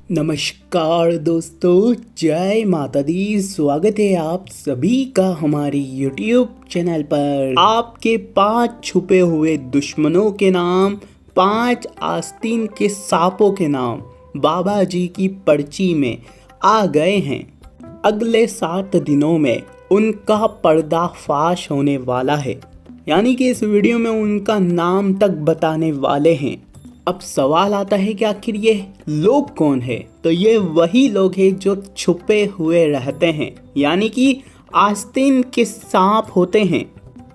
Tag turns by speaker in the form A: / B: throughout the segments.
A: नमस्कार दोस्तों, जय माता दी। स्वागत है आप सभी का हमारी YouTube चैनल पर। आपके 5 छुपे हुए दुश्मनों के नाम, 5 आस्तीन के सांपों के नाम बाबा जी की पर्ची में आ गए हैं। अगले 7 दिनों में उनका पर्दाफाश होने वाला है, यानी कि इस वीडियो में उनका नाम तक बताने वाले हैं। अब सवाल आता है कि आखिर ये लोग कौन है? तो ये वही लोग हैं जो छुपे हुए रहते हैं, यानी कि आस्तीन के सांप होते हैं।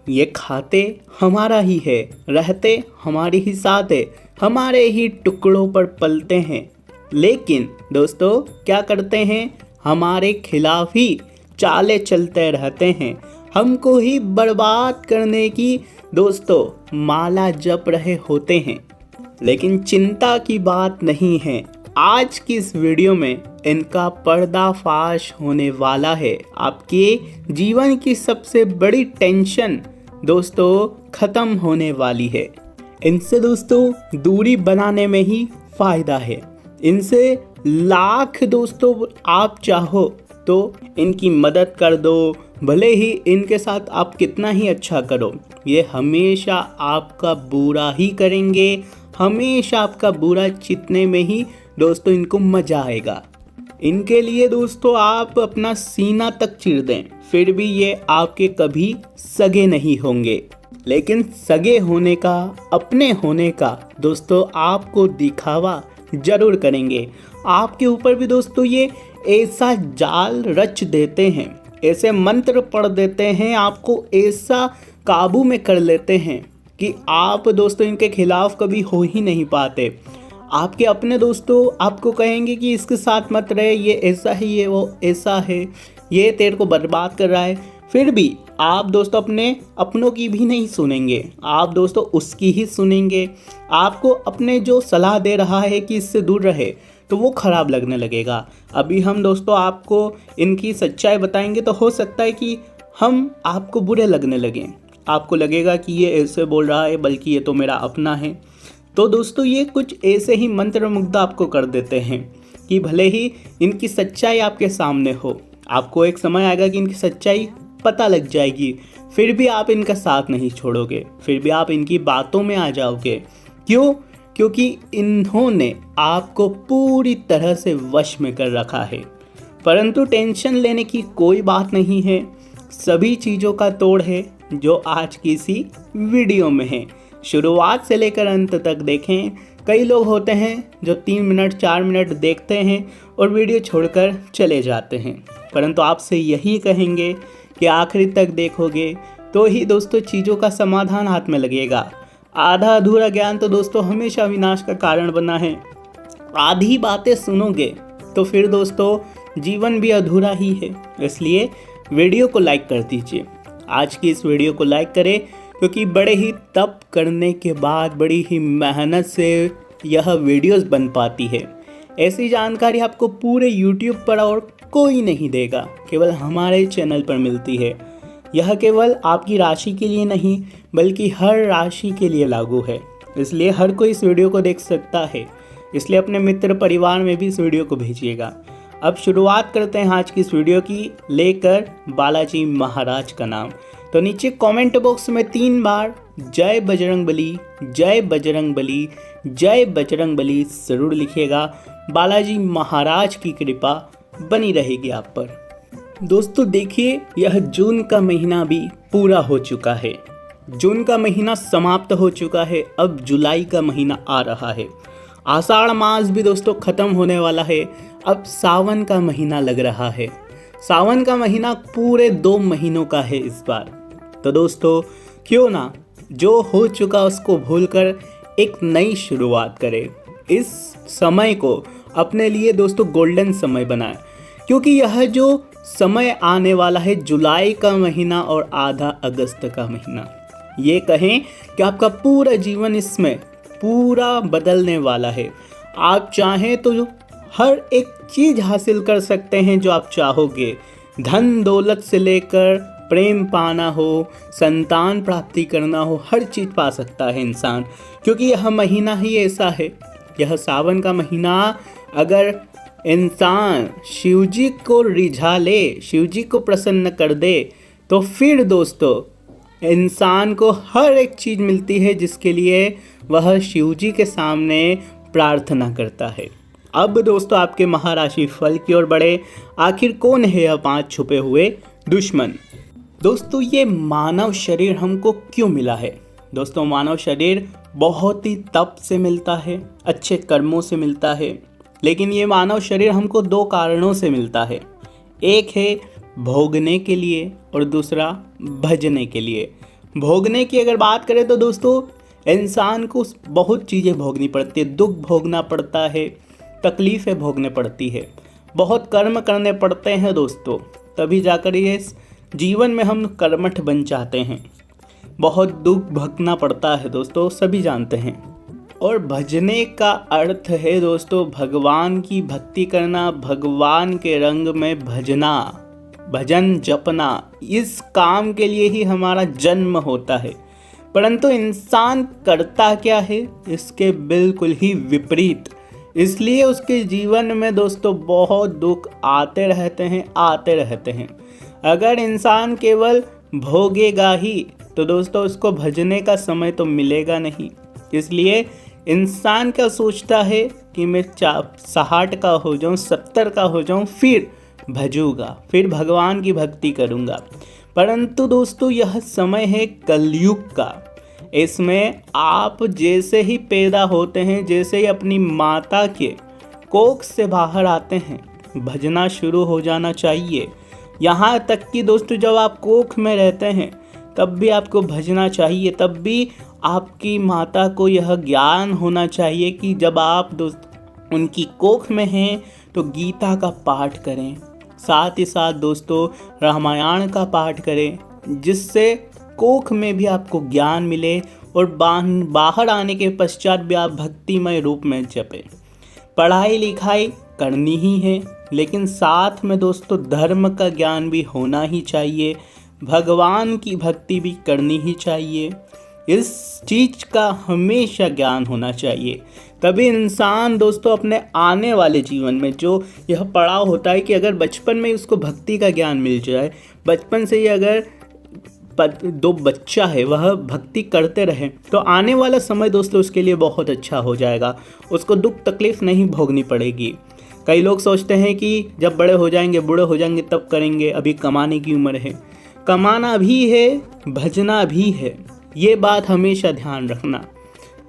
A: ये खाते हमारा ही है, रहते हमारे ही साथ है, हमारे ही टुकड़ों पर पलते हैं, लेकिन दोस्तों क्या करते हैं? हमारे खिलाफ ही चाले चलते रहते हैं, हमको ही बर्बाद करने की दोस्तों माला जप रहे होते हैं। लेकिन चिंता की बात नहीं है, आज की इस वीडियो में इनका पर्दाफाश होने वाला है। आपके जीवन की सबसे बड़ी टेंशन दोस्तों खत्म होने वाली है। इनसे दोस्तों दूरी बनाने में ही फायदा है। इनसे लाख दोस्तों आप चाहो तो इनकी मदद कर दो, भले ही इनके साथ आप कितना ही अच्छा करो, ये हमेशा आपका बुरा ही करेंगे, हमेशा आपका बुरा चितने में ही दोस्तों इनको मजा आएगा। इनके लिए दोस्तों आप अपना सीना तक चीर दें, फिर भी ये आपके कभी सगे नहीं होंगे। लेकिन सगे होने का, अपने होने का दोस्तों आपको दिखावा जरूर करेंगे। आपके ऊपर भी दोस्तों ये ऐसा जाल रच देते हैं, ऐसे मंत्र पढ़ देते हैं, आपको ऐसा काबू में कर लेते हैं कि आप दोस्तों इनके खिलाफ कभी हो ही नहीं पाते। आपके अपने दोस्तों आपको कहेंगे कि इसके साथ मत रहे, ये ऐसा है, ये वो ऐसा है, ये तेरे को बर्बाद कर रहा है, फिर भी आप दोस्तों अपने अपनों की भी नहीं सुनेंगे, आप दोस्तों उसकी ही सुनेंगे। आपको अपने जो सलाह दे रहा है कि इससे दूर रहे, तो वो ख़राब लगने लगेगा। अभी हम दोस्तों आपको इनकी सच्चाई बताएंगे तो हो सकता है कि हम आपको बुरे लगने लगें, आपको लगेगा कि ये ऐसे बोल रहा है, बल्कि ये तो मेरा अपना है। तो दोस्तों ये कुछ ऐसे ही मंत्र मुग्ध आपको कर देते हैं कि भले ही इनकी सच्चाई आपके सामने हो, आपको एक समय आएगा कि इनकी सच्चाई पता लग जाएगी, फिर भी आप इनका साथ नहीं छोड़ोगे, फिर भी आप इनकी बातों में आ जाओगे। क्यों? क्योंकि इन्होंने आपको पूरी तरह से वश में कर रखा है। परंतु टेंशन लेने की कोई बात नहीं है, सभी चीज़ों का तोड़ है जो आज की इसी वीडियो में है। शुरुआत से लेकर अंत तक देखें। कई लोग होते हैं जो 3 मिनट 4 मिनट देखते हैं और वीडियो छोड़कर चले जाते हैं, परंतु आपसे यही कहेंगे कि आखिरी तक देखोगे तो ही दोस्तों चीज़ों का समाधान हाथ में लगेगा। आधा अधूरा ज्ञान तो दोस्तों हमेशा विनाश का कारण बना है। आधी बातें सुनोगे तो फिर दोस्तों जीवन भी अधूरा ही है। इसलिए वीडियो को लाइक कर दीजिए। आज की इस वीडियो को लाइक करें, क्योंकि बड़े ही तप करने के बाद, बड़ी ही मेहनत से यह वीडियोस बन पाती है। ऐसी जानकारी आपको पूरे YouTube पर और कोई नहीं देगा, केवल हमारे चैनल पर मिलती है। यह केवल आपकी राशि के लिए नहीं, बल्कि हर राशि के लिए लागू है। इसलिए हर कोई इस वीडियो को देख सकता है, इसलिए अपने मित्र परिवार में भी इस वीडियो को भेजिएगा। अब शुरुआत करते हैं आज की इस वीडियो की, लेकर बालाजी महाराज का नाम। तो नीचे कमेंट बॉक्स में 3 बार जय बजरंगबली, जय बजरंगबली, जय बजरंगबली ज़रूर लिखिएगा। बालाजी महाराज की कृपा बनी रहेगी आप पर। दोस्तों देखिए, यह जून का महीना भी पूरा हो चुका है। जून का महीना समाप्त हो चुका है, अब जुलाई का महीना आ रहा है। आषाढ़ मास भी दोस्तों ख़त्म होने वाला है, अब सावन का महीना लग रहा है। सावन का महीना पूरे 2 महीनों का है इस बार। तो दोस्तों क्यों ना जो हो चुका उसको भूलकर एक नई शुरुआत करें। इस समय को अपने लिए दोस्तों गोल्डन समय बनाएं, क्योंकि यह जो समय आने वाला है, जुलाई का महीना और आधा अगस्त का महीना, ये कहें कि आपका पूरा जीवन इसमें पूरा बदलने वाला है। आप चाहें तो हर एक चीज़ हासिल कर सकते हैं जो आप चाहोगे। धन दौलत से लेकर प्रेम पाना हो, संतान प्राप्ति करना हो, हर चीज़ पा सकता है इंसान, क्योंकि यह महीना ही ऐसा है। यह सावन का महीना अगर इंसान शिव जी को रिझा ले, शिव जी को प्रसन्न कर दे, तो फिर दोस्तों इंसान को हर एक चीज़ मिलती है जिसके लिए वह शिव जी के सामने प्रार्थना करता है। अब दोस्तों आपके महाराशि फल की ओर बढ़े। आखिर कौन है यह 5 छुपे हुए दुश्मन? दोस्तों ये मानव शरीर हमको क्यों मिला है? दोस्तों मानव शरीर बहुत ही तप से मिलता है, अच्छे कर्मों से मिलता है, लेकिन ये मानव शरीर हमको 2 कारणों से मिलता है। एक है भोगने के लिए और दूसरा भजने के लिए। भोगने की अगर बात करें तो दोस्तों इंसान को बहुत चीज़ें भोगनी पड़ती है, दुख भोगना पड़ता है, तकलीफ़ें भोगने पड़ती है, बहुत कर्म करने पड़ते हैं दोस्तों, तभी जाकर ये जीवन में हम कर्मठ बन जाते हैं। बहुत दुख भोगना पड़ता है दोस्तों, सभी जानते हैं। और भजने का अर्थ है दोस्तों भगवान की भक्ति करना, भगवान के रंग में भजना, भजन जपना। इस काम के लिए ही हमारा जन्म होता है, परंतु इंसान करता क्या है? इसके बिल्कुल ही विपरीत। इसलिए उसके जीवन में दोस्तों बहुत दुख आते रहते हैं। अगर इंसान केवल भोगेगा ही तो दोस्तों उसको भजने का समय तो मिलेगा नहीं। इसलिए इंसान क्या सोचता है कि मैं 60 का हो जाऊं, 70 का हो जाऊं, फिर भजूंगा, फिर भगवान की भक्ति करूंगा। परंतु दोस्तों यह समय है कलयुग का। इसमें आप जैसे ही पैदा होते हैं, जैसे ही अपनी माता के कोख से बाहर आते हैं, भजना शुरू हो जाना चाहिए। यहाँ तक कि दोस्तों जब आप कोख में रहते हैं तब भी आपको भजना चाहिए। तब भी आपकी माता को यह ज्ञान होना चाहिए कि जब आप उनकी कोख में हैं तो गीता का पाठ करें, साथ ही साथ दोस्तों रामायण का पाठ करें, जिससे कोख में भी आपको ज्ञान मिले और बाहर आने के पश्चात भी आप भक्तिमय रूप में जपें। पढ़ाई लिखाई करनी ही है, लेकिन साथ में दोस्तों धर्म का ज्ञान भी होना ही चाहिए, भगवान की भक्ति भी करनी ही चाहिए। इस चीज़ का हमेशा ज्ञान होना चाहिए, तभी इंसान दोस्तों अपने आने वाले जीवन में जो यह पड़ाव होता है कि अगर बचपन में उसको भक्ति का ज्ञान मिल जाए, बचपन से ही अगर बच्चा है वह भक्ति करते रहे, तो आने वाला समय दोस्तों उसके लिए बहुत अच्छा हो जाएगा, उसको दुख तकलीफ़ नहीं भोगनी पड़ेगी। कई लोग सोचते हैं कि जब बड़े हो जाएंगे, बूढ़े हो जाएंगे तब करेंगे, अभी कमाने की उम्र है। कमाना भी है, भजना भी है, ये बात हमेशा ध्यान रखना।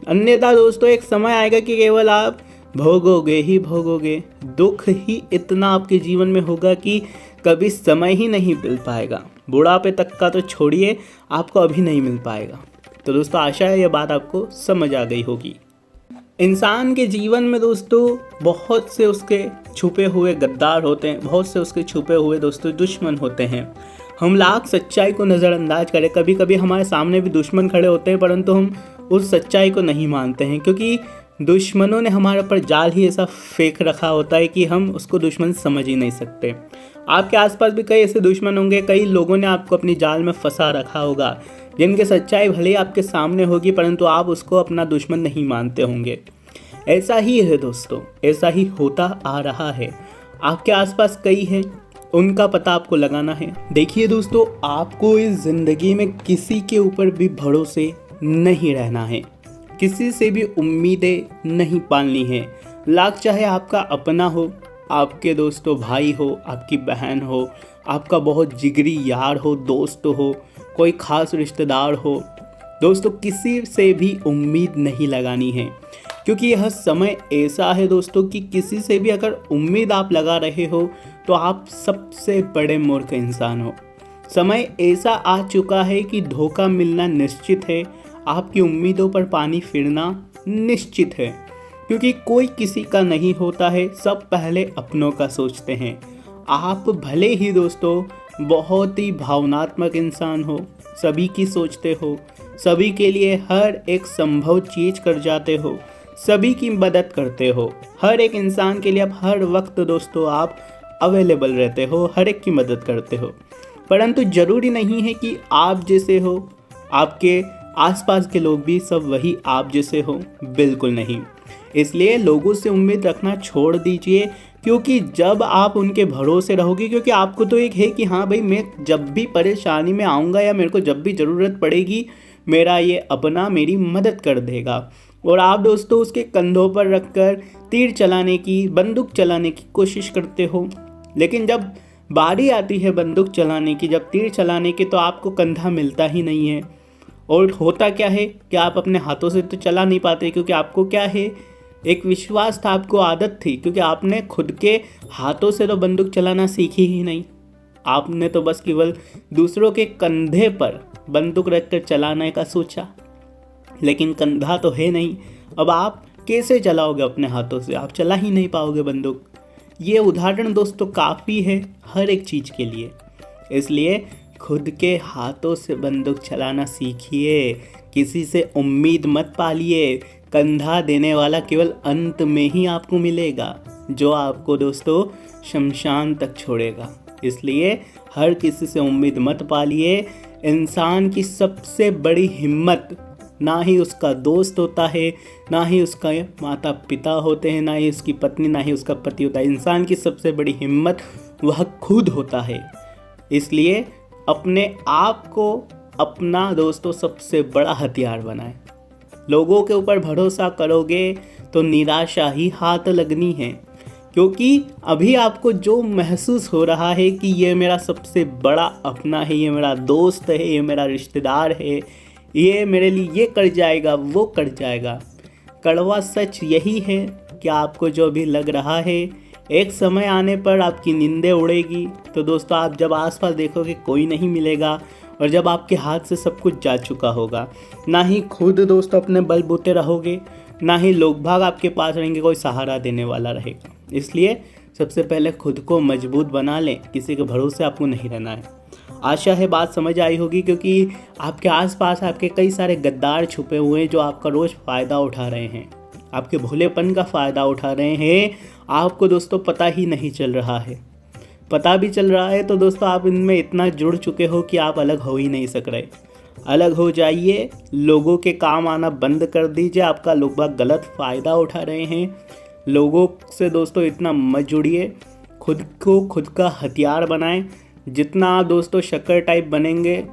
A: अन्यथा दोस्तों एक समय आएगा कि केवल आप भोगोगे ही भोगोगे, दुख ही इतना आपके जीवन में होगा कि कभी समय ही नहीं मिल पाएगा। बुढ़ापे तक का तो छोड़िए, आपको अभी नहीं मिल पाएगा। तो दोस्तों आशा है यह बात आपको समझ आ गई होगी। इंसान के जीवन में दोस्तों बहुत से उसके छुपे हुए गद्दार होते हैं, बहुत से उसके छुपे हुए दोस्तों दुश्मन होते हैं। हम लाख सच्चाई को नज़रअंदाज करें, कभी कभी हमारे सामने भी दुश्मन खड़े होते हैं, परंतु हम उस सच्चाई को नहीं मानते हैं, क्योंकि दुश्मनों ने हमारे ऊपर जाल ही ऐसा फेंक रखा होता है कि हम उसको दुश्मन समझ ही नहीं सकते। आपके आसपास भी कई ऐसे दुश्मन होंगे, कई लोगों ने आपको अपनी जाल में फंसा रखा होगा, जिनकी सच्चाई भले ही आपके सामने होगी, परंतु आप उसको अपना दुश्मन नहीं मानते होंगे। ऐसा ही है दोस्तों, ऐसा ही होता आ रहा है। आपके आसपास कई हैं, उनका पता आपको लगाना है। देखिए दोस्तों, आपको इस ज़िंदगी में किसी के ऊपर भी भरोसे नहीं रहना है, किसी से भी उम्मीदें नहीं पालनी है। लाख चाहे आपका अपना हो, आपके दोस्तों भाई हो, आपकी बहन हो, आपका बहुत जिगरी यार हो, दोस्त हो, कोई ख़ास रिश्तेदार हो, दोस्तों किसी से भी उम्मीद नहीं लगानी है, क्योंकि यह समय ऐसा है दोस्तों कि किसी से भी अगर उम्मीद आप लगा रहे हो तो आप सबसे बड़े मूर्ख इंसान हो। समय ऐसा आ चुका है कि धोखा मिलना निश्चित है, आपकी उम्मीदों पर पानी फिरना निश्चित है, क्योंकि कोई किसी का नहीं होता है, सब पहले अपनों का सोचते हैं। आप भले ही दोस्तों बहुत ही भावनात्मक इंसान हो, सभी की सोचते हो, सभी के लिए हर एक संभव चीज़ कर जाते हो, सभी की मदद करते हो, हर एक इंसान के लिए आप हर वक्त दोस्तों आप अवेलेबल रहते हो, हर एक की मदद करते हो। परंतु ज़रूरी नहीं है कि आप जैसे हो आपके आसपास के लोग भी सब वही आप जैसे हो, बिल्कुल नहीं। इसलिए लोगों से उम्मीद रखना छोड़ दीजिए, क्योंकि जब आप उनके भरोसे रहोगे, क्योंकि आपको तो एक है कि हाँ भाई मैं जब भी परेशानी में आऊँगा या मेरे को जब भी ज़रूरत पड़ेगी मेरा ये अपना मेरी मदद कर देगा, और आप दोस्तों उसके कंधों पर रखकर तीर चलाने की, बंदूक चलाने की कोशिश करते हो। लेकिन जब बारी आती है बंदूक चलाने की, जब तीर चलाने की, तो आपको कंधा मिलता ही नहीं है। और होता क्या है कि आप अपने हाथों से तो चला नहीं पाते, क्योंकि आपको क्या है, एक विश्वास था, आपको आदत थी, क्योंकि आपने खुद के हाथों से तो बंदूक चलाना सीखी ही नहीं। आपने तो बस केवल दूसरों के कंधे पर बंदूक रखकर चलाने का सोचा, लेकिन कंधा तो है नहीं। अब आप कैसे चलाओगे अपने हाथों से? आप चला ही नहीं पाओगे बंदूक। ये उदाहरण दोस्तों काफ़ी है हर एक चीज़ के लिए। इसलिए खुद के हाथों से बंदूक चलाना सीखिए, किसी से उम्मीद मत पालिए। कंधा देने वाला केवल अंत में ही आपको मिलेगा, जो आपको दोस्तों शमशान तक छोड़ेगा। इसलिए हर किसी से उम्मीद मत पालिए। इंसान की सबसे बड़ी हिम्मत ना ही उसका दोस्त होता है, ना ही उसका माता पिता होते हैं, ना ही उसकी पत्नी, ना ही उसका पति होता है। इंसान की सबसे बड़ी हिम्मत वह खुद होता है। इसलिए अपने आप को अपना दोस्तों सबसे बड़ा हथियार बनाएं। लोगों के ऊपर भरोसा करोगे तो निराशा ही हाथ लगनी है, क्योंकि अभी आपको जो महसूस हो रहा है कि ये मेरा सबसे बड़ा अपना है, ये मेरा दोस्त है, ये मेरा रिश्तेदार है, ये मेरे लिए ये कर जाएगा, वो कर जाएगा, कड़वा सच यही है कि आपको जो भी लग रहा है, एक समय आने पर आपकी नींदें उड़ेगी। तो दोस्तों आप जब आसपास देखोगे कोई नहीं मिलेगा, और जब आपके हाथ से सब कुछ जा चुका होगा, ना ही खुद दोस्तों अपने बलबूते रहोगे, ना ही लोग भाग आपके पास रहेंगे, कोई सहारा देने वाला रहेगा। इसलिए सबसे पहले खुद को मजबूत बना लें, किसी के भरोसे आपको नहीं रहना है। आशा है बात समझ आई होगी, क्योंकि आपके आसपास आपके कई सारे गद्दार छुपे हुए हैं जो आपका रोज़ फ़ायदा उठा रहे हैं, आपके भोलेपन का फ़ायदा उठा रहे हैं। आपको दोस्तों पता ही नहीं चल रहा है। पता भी चल रहा है तो दोस्तों आप इनमें इतना जुड़ चुके हो कि आप अलग हो ही नहीं सक रहे। अलग हो जाइए, लोगों के काम आना बंद कर दीजिए। आपका लोग बाग गलत फ़ायदा उठा रहे हैं। लोगों से दोस्तों इतना मत जुड़िए, खुद को खुद का हथियार बनाएं। जितना आप दोस्तों शक्कर टाइप बनेंगे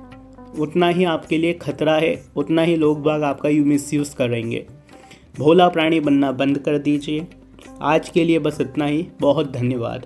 A: उतना ही आपके लिए खतरा है, उतना ही लोग बाग आपका मिसयूज़ करेंगे। भोला प्राणी बनना बंद कर दीजिए। आज के लिए बस इतना ही। बहुत धन्यवाद।